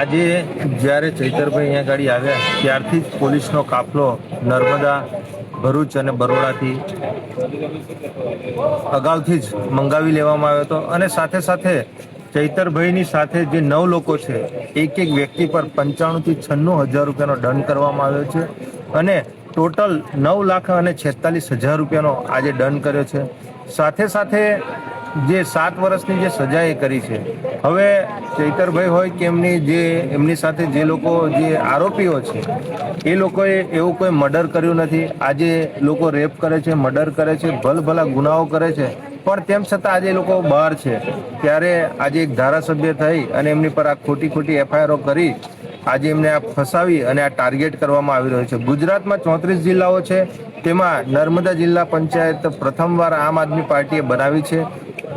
આજે જ્યારે ચૈતરભાઈ અહીંયા ગાડી આવ્યા ત્યારથી જ પોલીસનો કાફલો નર્મદા, ભરૂચ અને બરોડાથી અગાઉથી જ મંગાવી લેવામાં આવ્યો હતો અને સાથે સાથે ચૈતરભાઈની સાથે જે 9 લોકો છે, એક વ્યક્તિ પર 95,000 થી 96,000 રૂપિયાનો દંડ કરવામાં આવ્યો છે અને ટોટલ 9,46,000 રૂપિયાનો આજે દંડ કર્યો છે. સાથે સાથે જે 7 વર્ષની જે સજા એ કરી છે. હવે ચૈતરભાઈ હોય કે એમની સાથે જે લોકો જે આરોપીઓ છે એ લોકોએ એવું કોઈ મર્ડર કર્યું નથી. આજે લોકો રેપ કરે છે, મર્ડર કરે છે, ભલભલા ગુનાઓ કરે છે, પણ તેમ છતાં આજે લોકો બહાર છે. ત્યારે આજે એક ધારાસભ્ય થઈ અને એમની પર આ ખોટી એફઆઈઆરો કરી આજે એમને આ ફસાવી અને આ ટાર્ગેટ કરવામાં આવી રહ્યો છે. ગુજરાતમાં 34 જિલ્લાઓ છે, તેમાં નર્મદા જિલ્લા પંચાયત પ્રથમવાર આમ આદમી પાર્ટીએ બનાવી છે.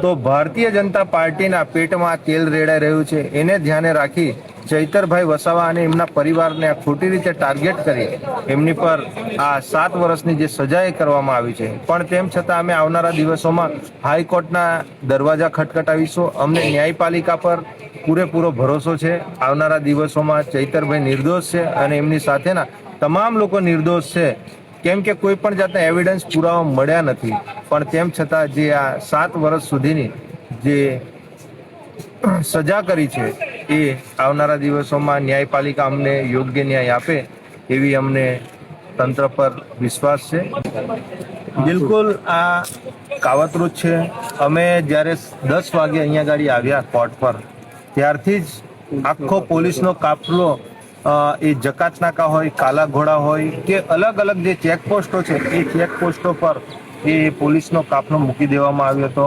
તો ભારતીય જનતા પાર્ટીના પેટમાં તેલ રેડાઈ રહ્યું છે. એને ધ્યાને રાખી ચૈતરભાઈ વસાવા અને એમના પરિવારને આ ખોટી રીતે ટાર્ગેટ કરી એમની પર આ 7 વર્ષની જે સજા કરવામાં આવી છે. પણ તેમ છતાં અમે આવનારા દિવસોમાં હાઈકોર્ટના દરવાજા ખટખટાવીશું. અમને ન્યાયપાલિકા પર પૂરેપૂરો ભરોસો છે. આવનારા દિવસોમાં ચૈતરભાઈ નિર્દોષ છે અને એમની સાથેના તમામ લોકો નિર્દોષ છે, કેમ કે કોઈ પણ જાતના એવિડન્સ પુરાવા મળ્યા નથી. પણ તેમ છતાં જે આ 7 વર્ષ સુધીની જે સજા કરી છે એ આવનારા દિવસોમાં ન્યાયપાલિકા અમને યોગ્ય ન્યાય આપે એવી અમને તંત્ર પર વિશ્વાસ છે. બિલકુલ આ કાવતરું જ છે. અમે જ્યારે 10 વાગે અહીંયા ગાડી આવ્યા કોર્ટ પર ત્યારથી જ આખો પોલીસનો કાફલો એ જકાત નાકા હોય, કાલા ઘોડા હોય કે અલગ અલગ જે ચેકપોસ્ટો છે એ ચેકપોસ્ટો પર એ પોલીસનો કાફલો મૂકી દેવામાં આવ્યો હતો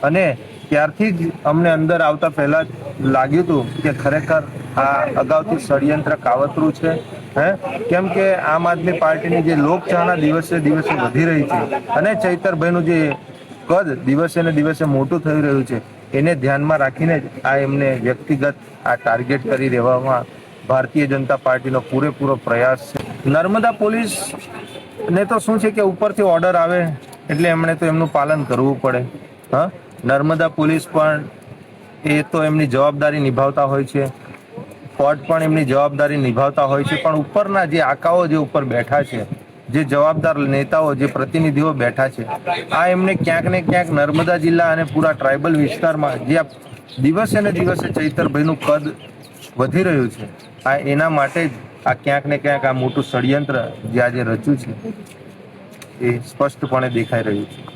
અને ત્યારથી જ અમને અંદર આવતા પહેલા જ લાગ્યું હતું કે ખરેખર આ અગાઉથી ષડયંત્ર કાવતરું છે. કેમ કે આમ આદમી પાર્ટીની જે લોકચાહના દિવસે દિવસે વધી રહી છે અને ચૈતરભાઈનું જે કદ દિવસે ને દિવસે મોટું થઈ રહ્યું છે એને ધ્યાનમાં રાખીને જ આ એમને વ્યક્તિગત આ ટાર્ગેટ કરી દેવામાં ભારતીય જનતા પાર્ટીનો પૂરેપૂરો પ્રયાસ છે. નર્મદા પોલીસ ને તો શું છે કે ઉપરથી ઓર્ડર આવે એટલે એમણે તો એમનું પાલન કરવું પડે. નર્મદા પોલીસ પણ એ તો એમની જવાબદારી નિભાવતા હોય છે, કોર્ટ પણ એમની જવાબદારી નિભાવતા હોય છે, પણ ઉપરના જે આકાઓ જે ઉપર બેઠા છે, જે જવાબદાર નેતાઓ, જે પ્રતિનિધિઓ બેઠા છે, આ એમને ક્યાંક ને ક્યાંક નર્મદા જિલ્લા અને પૂરા ટ્રાઇબલ વિસ્તારમાં જે દિવસે ને દિવસે ચૈતરભાઈનું કદ વધી રહ્યું છે, આ એના માટે જ આ ક્યાંક ને ક્યાંક આ મોટું ષડયંત્ર જે આજે રચ્યું છે એ સ્પષ્ટપણે દેખાઈ રહ્યું છે.